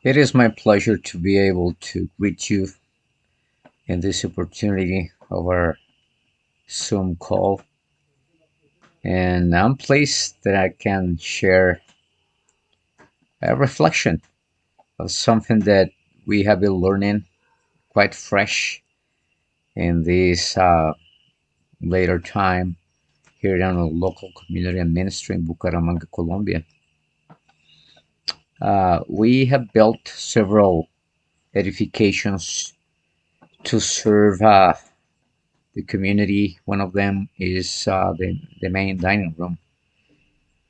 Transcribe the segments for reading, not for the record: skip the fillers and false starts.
It is my pleasure to be able to greet you in this opportunity of our Zoom call. And I'm pleased that I can share a reflection of something that we have been learning quite fresh in this later time here in the local community and ministry in Bucaramanga, Colombia. We have built several edifications to serve the community. One of them is the main dining room.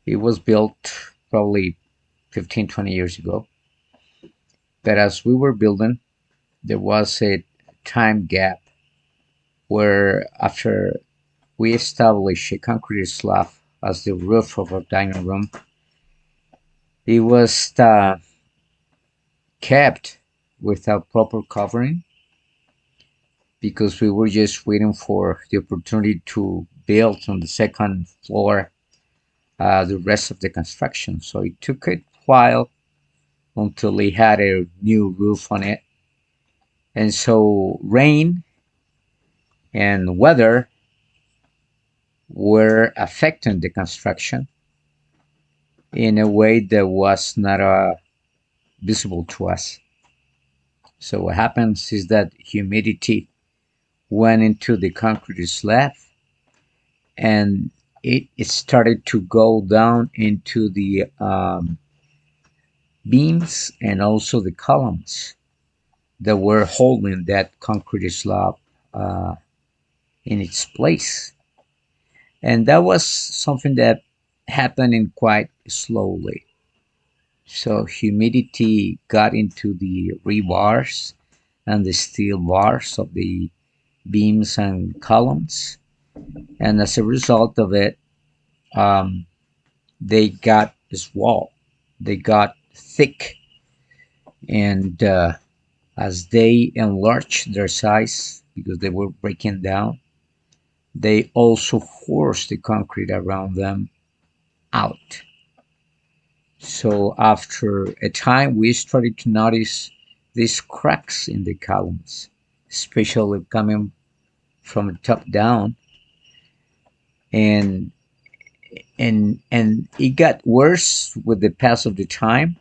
It was built probably 15, 20 years ago. But as we were building, there was a time gap where after we established a concrete slab as the roof of our dining room, it was kept without proper covering because we were just waiting for the opportunity to build on the second floor the rest of the construction. So it took a while until they had a new roof on it. And so rain and weather were affecting the construction in a way that was not visible to us. So what happens is that humidity went into the concrete slab and it started to go down into the beams and also the columns that were holding that concrete slab uh, in its place. And that was something that happened in quite slowly. So humidity got into the rebars and the steel bars of the beams and columns, and as a result of it, um, they got swell, they got thick, and as they enlarged their size because they were breaking down, they also forced the concrete around them out. So after a time, we started to notice these cracks in the columns, especially coming from the top down, and and it got worse with the pass of the time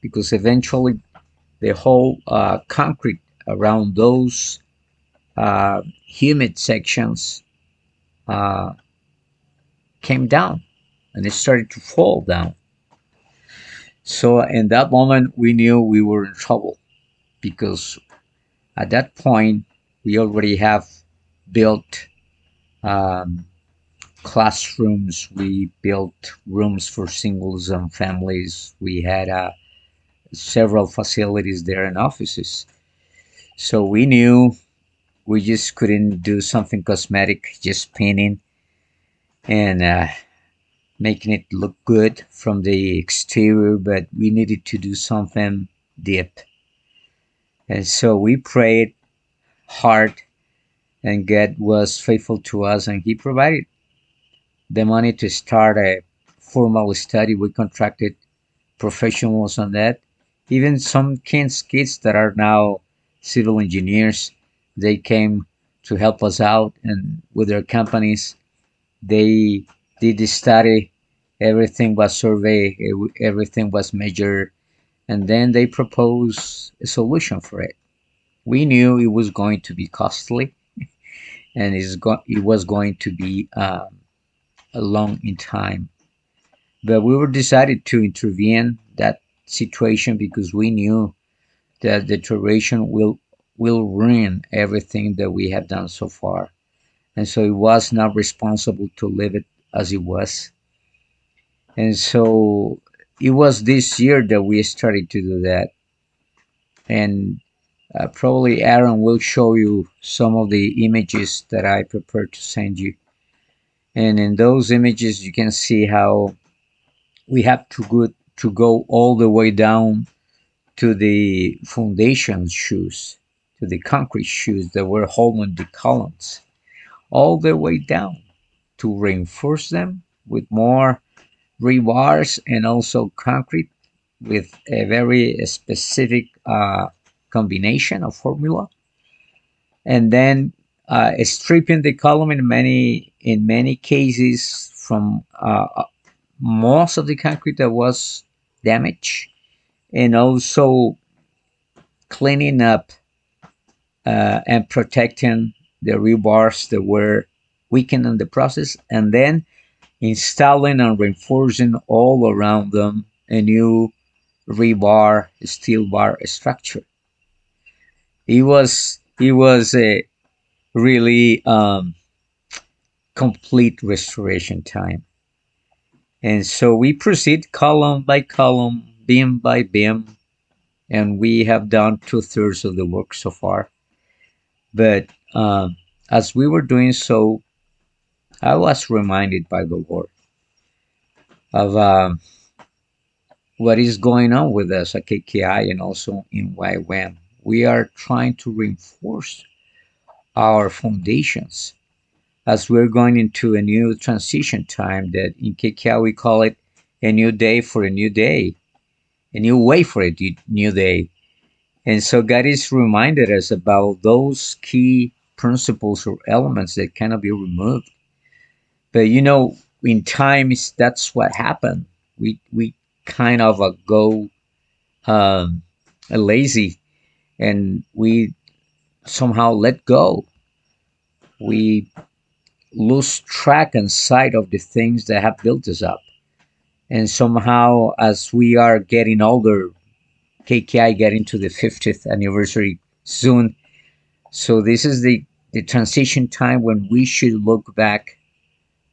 because eventually the whole concrete around those humid sections uh, came down and it started to fall down. So in that moment, we knew we were in trouble because at that point we already have built um, classrooms, we built rooms for singles and families, we had several facilities there and offices. So we knew we just couldn't do something cosmetic, just painting and making it look good from the exterior, but we needed to do something deep. And so we prayed hard, and God was faithful to us, and He provided the money to start a formal study. We contracted professionals on that. Even some kids that are now civil engineers, they came to help us out, and with their companies, they did the study. Everything was surveyed, everything was measured, and then they proposed a solution for it. We knew it was going to be costly, and it was going to be a long in time. But we were decided to intervene that situation because we knew that the deterioration will ruin everything that we have done so far, and so it was not responsible to leave it as it was. And so it was this year that we started to do that, and probably Aaron will show you some of the images that I prepared to send you. And in those images, you can see how we have to go all the way down to the foundation shoes, to the concrete shoes that were holding the columns, all the way down to reinforce them with more rebars and also concrete. with a very specific combination of formula, and then stripping the column in many cases from most of the concrete that was damaged, and also cleaning up and protecting the rebars that were weakened in the process, and then installing and reinforcing all around them a new rebar steel bar structure. It was a really complete restoration time, and so we proceed column by column, beam by beam, and we have done 2/3 of the work so far. But as we were doing so, I was reminded by the Lord of what is going on with us at KKI and also in YWAM. We are trying to reinforce our foundations as we're going into a new transition time that in KKI we call it a new day for a new day, a new way for a new day. And so God is reminded us about those key principles or elements that cannot be removed. But in times that's what happened. We kind of go um, lazy, and we somehow let go. We lose track and sight of the things that have built us up. And somehow, as we are getting older, KKI getting to the 50th anniversary soon. So this is the transition time when we should look back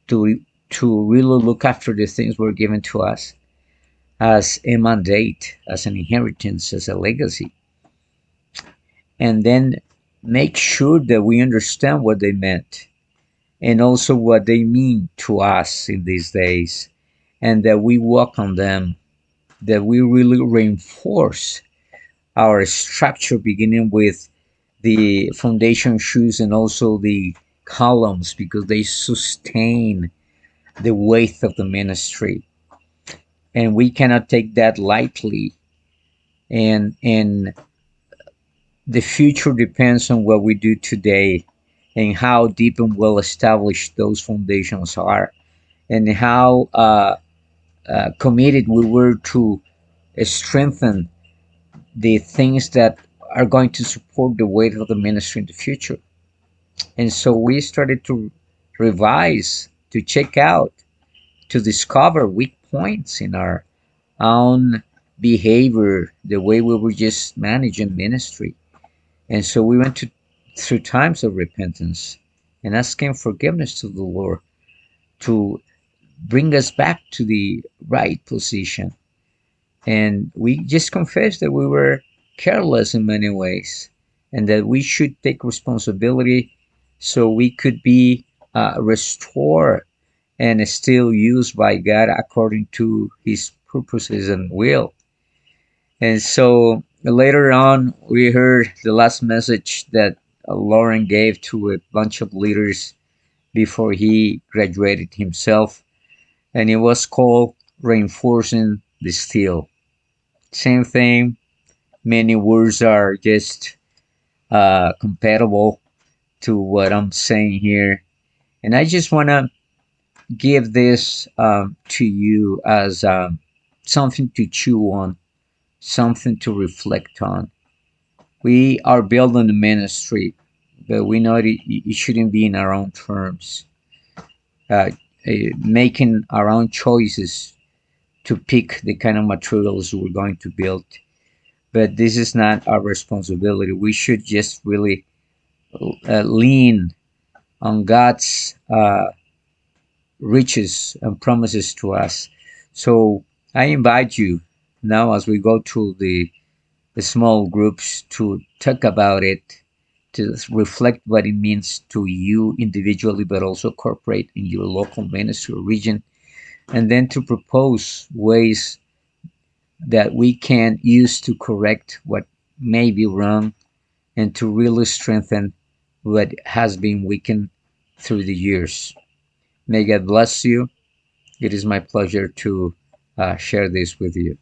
to to really look after the things were given to us as a mandate, as an inheritance, as a legacy, and then make sure that we understand what they meant and also what they mean to us in these days, and that we walk on them, that we really reinforce our structure, beginning with the foundation shoes and also the columns, because they sustain the weight of the ministry. And we cannot take that lightly. And the future depends on what we do today and how deep and well established those foundations are, and how committed we were to strengthen the things that are going to support the weight of the ministry in the future. And so we started to revise, to check out, to discover weak points in our own behavior, the way we were just managing ministry. And so we went through times of repentance and asking forgiveness to the Lord to bring us back to the right position. And we just confessed that we were careless in many ways and that we should take responsibility so we could be restored and still used by God according to his purposes and will. And so later on, we heard the last message that Lauren gave to a bunch of leaders before he graduated himself, and it was called Reinforcing the Steel. Same thing, many words are just compatible to what I'm saying here. And I just want to give this to you as something to chew on, something to reflect on. We are building a ministry, but we know it shouldn't be in our own terms. Uh, Making our own choices to pick the kind of materials we're going to build. But this is not our responsibility. We should just really lean on God's riches and promises to us. So I invite you now, as we go to the small groups, to talk about it, to reflect what it means to you individually, but also corporate in your local ministry or region, and then to propose ways that we can use to correct what may be wrong and to really strengthen what has been weakened through the years. May God bless you. It is my pleasure to share this with you.